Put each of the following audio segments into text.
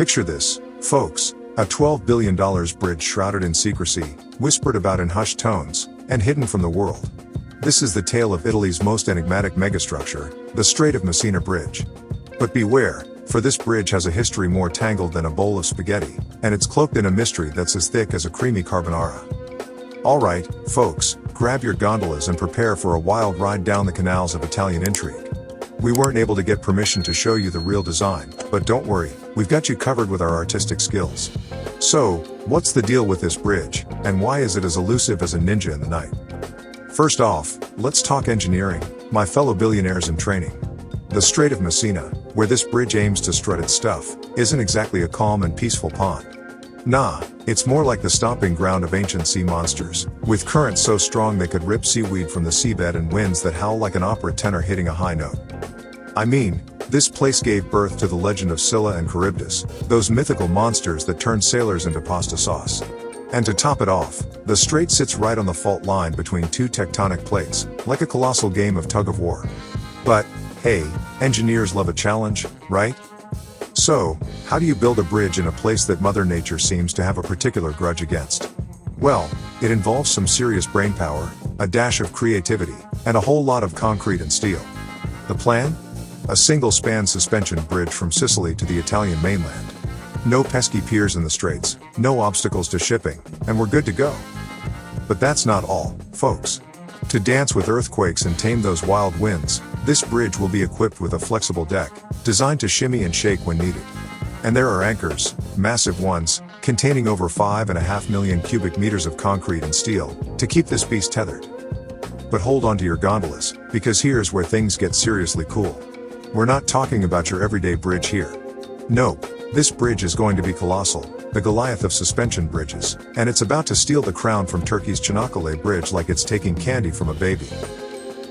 Picture this, folks, a $12 billion bridge shrouded in secrecy, whispered about in hushed tones, and hidden from the world. This is the tale of Italy's most enigmatic megastructure, the Strait of Messina Bridge. But beware, for this bridge has a history more tangled than a bowl of spaghetti, and it's cloaked in a mystery that's as thick as a creamy carbonara. Alright, folks, grab your gondolas and prepare for a wild ride down the canals of Italian intrigue. We weren't able to get permission to show you the real design, but don't worry, we've got you covered with our artistic skills. So, what's the deal with this bridge, and why is it as elusive as a ninja in the night? First off, let's talk engineering, my fellow billionaires in training. The Strait of Messina, where this bridge aims to strut its stuff, isn't exactly a calm and peaceful pond. Nah, it's more like the stomping ground of ancient sea monsters, with currents so strong they could rip seaweed from the seabed and winds that howl like an opera tenor hitting a high note. I mean, this place gave birth to the legend of Scylla and Charybdis, those mythical monsters that turned sailors into pasta sauce. And to top it off, the strait sits right on the fault line between two tectonic plates, like a colossal game of tug-of-war. But, hey, engineers love a challenge, right? So, how do you build a bridge in a place that Mother Nature seems to have a particular grudge against? Well, it involves some serious brainpower, a dash of creativity, and a whole lot of concrete and steel. The plan? A single-span suspension bridge from Sicily to the Italian mainland. No pesky piers in the straits, no obstacles to shipping, and we're good to go. But that's not all, folks. To dance with earthquakes and tame those wild winds, this bridge will be equipped with a flexible deck, designed to shimmy and shake when needed. And there are anchors, massive ones, containing over 5.5 million cubic meters of concrete and steel, to keep this beast tethered. But hold on to your gondolas, because here's where things get seriously cool. We're not talking about your everyday bridge here. Nope, this bridge is going to be colossal, the Goliath of suspension bridges, and it's about to steal the crown from Turkey's Çanakkale Bridge like it's taking candy from a baby.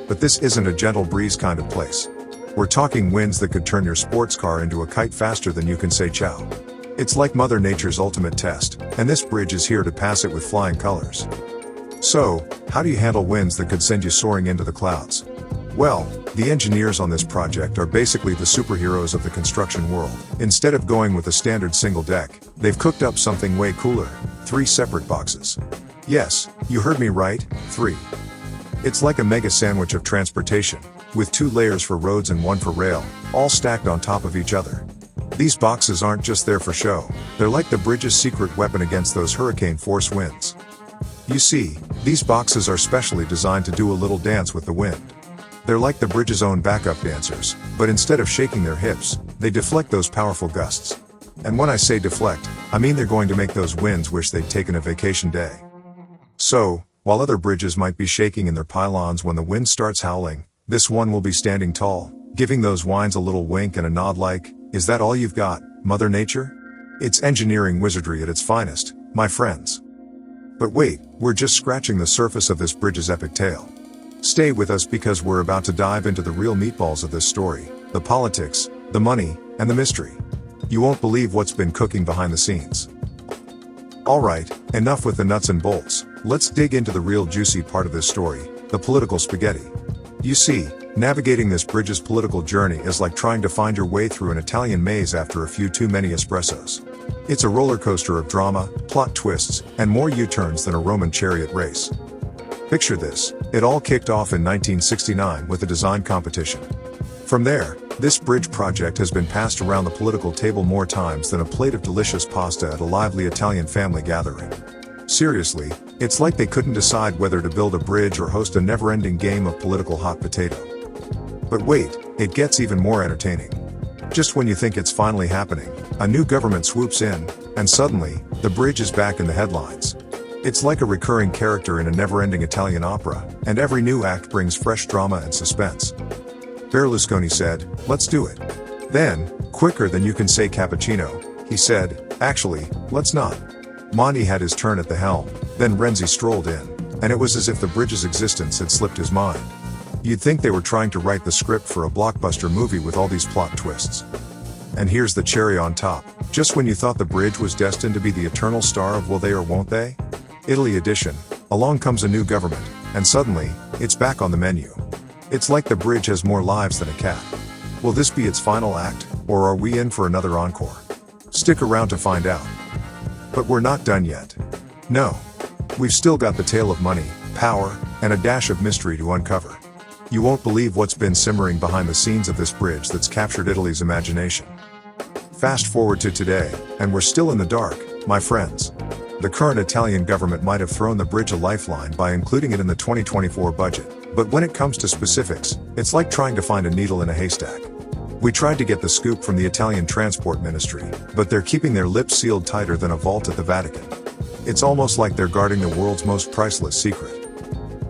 But this isn't a gentle breeze kind of place. We're talking winds that could turn your sports car into a kite faster than you can say ciao. It's like Mother Nature's ultimate test, and this bridge is here to pass it with flying colors. So, how do you handle winds that could send you soaring into the clouds? Well, the engineers on this project are basically the superheroes of the construction world. Instead of going with a standard single deck, they've cooked up something way cooler, 3 separate boxes. Yes, you heard me right, 3. It's like a mega sandwich of transportation, with 2 layers for roads and 1 for rail, all stacked on top of each other. These boxes aren't just there for show, they're like the bridge's secret weapon against those hurricane-force winds. You see, these boxes are specially designed to do a little dance with the wind. They're like the bridge's own backup dancers, but instead of shaking their hips, they deflect those powerful gusts. And when I say deflect, I mean they're going to make those winds wish they'd taken a vacation day. So, while other bridges might be shaking in their pylons when the wind starts howling, this one will be standing tall, giving those winds a little wink and a nod like, "Is that all you've got, Mother Nature?" It's engineering wizardry at its finest, my friends. But wait, we're just scratching the surface of this bridge's epic tale. Stay with us because we're about to dive into the real meatballs of this story, the politics, the money, and the mystery. You won't believe what's been cooking behind the scenes. Alright, enough with the nuts and bolts, let's dig into the real juicy part of this story, the political spaghetti. You see, navigating this bridge's political journey is like trying to find your way through an Italian maze after a few too many espressos. It's a roller coaster of drama, plot twists, and more U-turns than a Roman chariot race. Picture this, it all kicked off in 1969 with a design competition. From there, this bridge project has been passed around the political table more times than a plate of delicious pasta at a lively Italian family gathering. Seriously, it's like they couldn't decide whether to build a bridge or host a never-ending game of political hot potato. But wait, it gets even more entertaining. Just when you think it's finally happening, a new government swoops in, and suddenly, the bridge is back in the headlines. It's like a recurring character in a never-ending Italian opera, and every new act brings fresh drama and suspense. Berlusconi said, "Let's do it." Then, quicker than you can say cappuccino, he said, "Actually, let's not." Monti had his turn at the helm, then Renzi strolled in, and it was as if the bridge's existence had slipped his mind. You'd think they were trying to write the script for a blockbuster movie with all these plot twists. And here's the cherry on top, just when you thought the bridge was destined to be the eternal star of will they or won't they? Italy edition, along comes a new government, and suddenly, it's back on the menu. It's like the bridge has more lives than a cat. Will this be its final act, or are we in for another encore? Stick around to find out. But we're not done yet. No. We've still got the tale of money, power, and a dash of mystery to uncover. You won't believe what's been simmering behind the scenes of this bridge that's captured Italy's imagination. Fast forward to today, and we're still in the dark, my friends. The current Italian government might have thrown the bridge a lifeline by including it in the 2024 budget, but when it comes to specifics, it's like trying to find a needle in a haystack. We tried to get the scoop from the Italian Transport Ministry, but they're keeping their lips sealed tighter than a vault at the Vatican. It's almost like they're guarding the world's most priceless secret.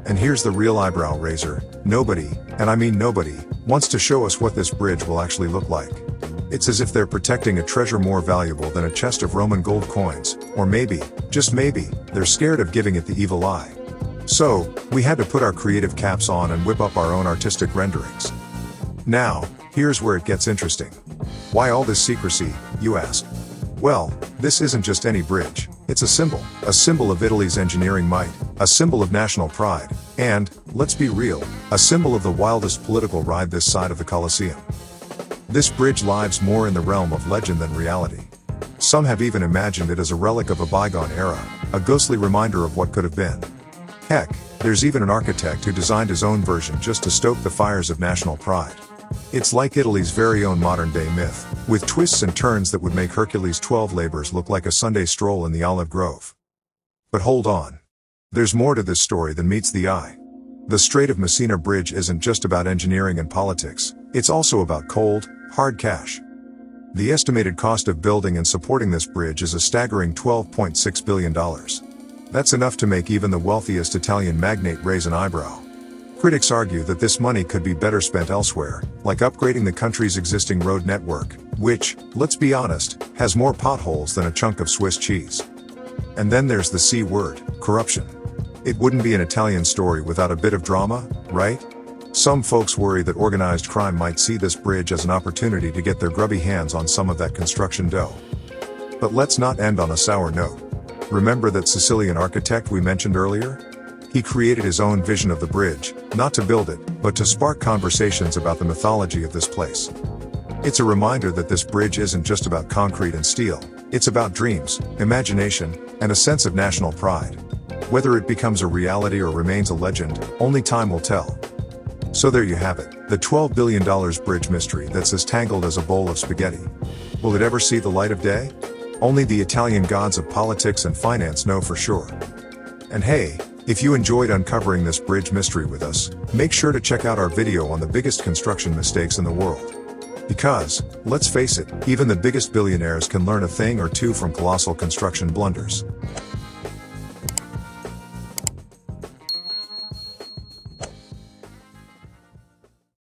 And here's the real eyebrow raiser: nobody, and I mean nobody, wants to show us what this bridge will actually look like. It's as if they're protecting a treasure more valuable than a chest of Roman gold coins, or maybe, just maybe, they're scared of giving it the evil eye. So, we had to put our creative caps on and whip up our own artistic renderings. Now, here's where it gets interesting. Why all this secrecy, you ask? Well, this isn't just any bridge. It's a symbol of Italy's engineering might, a symbol of national pride, and, let's be real, a symbol of the wildest political ride this side of the Colosseum. This bridge lives more in the realm of legend than reality. Some have even imagined it as a relic of a bygone era, a ghostly reminder of what could have been. Heck, there's even an architect who designed his own version just to stoke the fires of national pride. It's like Italy's very own modern-day myth, with twists and turns that would make Hercules' 12 labors look like a Sunday stroll in the olive grove. But hold on. There's more to this story than meets the eye. The Strait of Messina Bridge isn't just about engineering and politics, it's also about cold, hard cash. The estimated cost of building and supporting this bridge is a staggering $12.6 billion. That's enough to make even the wealthiest Italian magnate raise an eyebrow. Critics argue that this money could be better spent elsewhere, like upgrading the country's existing road network, which, let's be honest, has more potholes than a chunk of Swiss cheese. And then there's the C word, corruption. It wouldn't be an Italian story without a bit of drama, right? Some folks worry that organized crime might see this bridge as an opportunity to get their grubby hands on some of that construction dough. But let's not end on a sour note. Remember that Sicilian architect we mentioned earlier? He created his own vision of the bridge, not to build it, but to spark conversations about the mythology of this place. It's a reminder that this bridge isn't just about concrete and steel, it's about dreams, imagination, and a sense of national pride. Whether it becomes a reality or remains a legend, only time will tell. So there you have it, the $12 billion bridge mystery that's as tangled as a bowl of spaghetti. Will it ever see the light of day? Only the Italian gods of politics and finance know for sure. And hey, if you enjoyed uncovering this bridge mystery with us, make sure to check out our video on the biggest construction mistakes in the world. Because, let's face it, even the biggest billionaires can learn a thing or two from colossal construction blunders.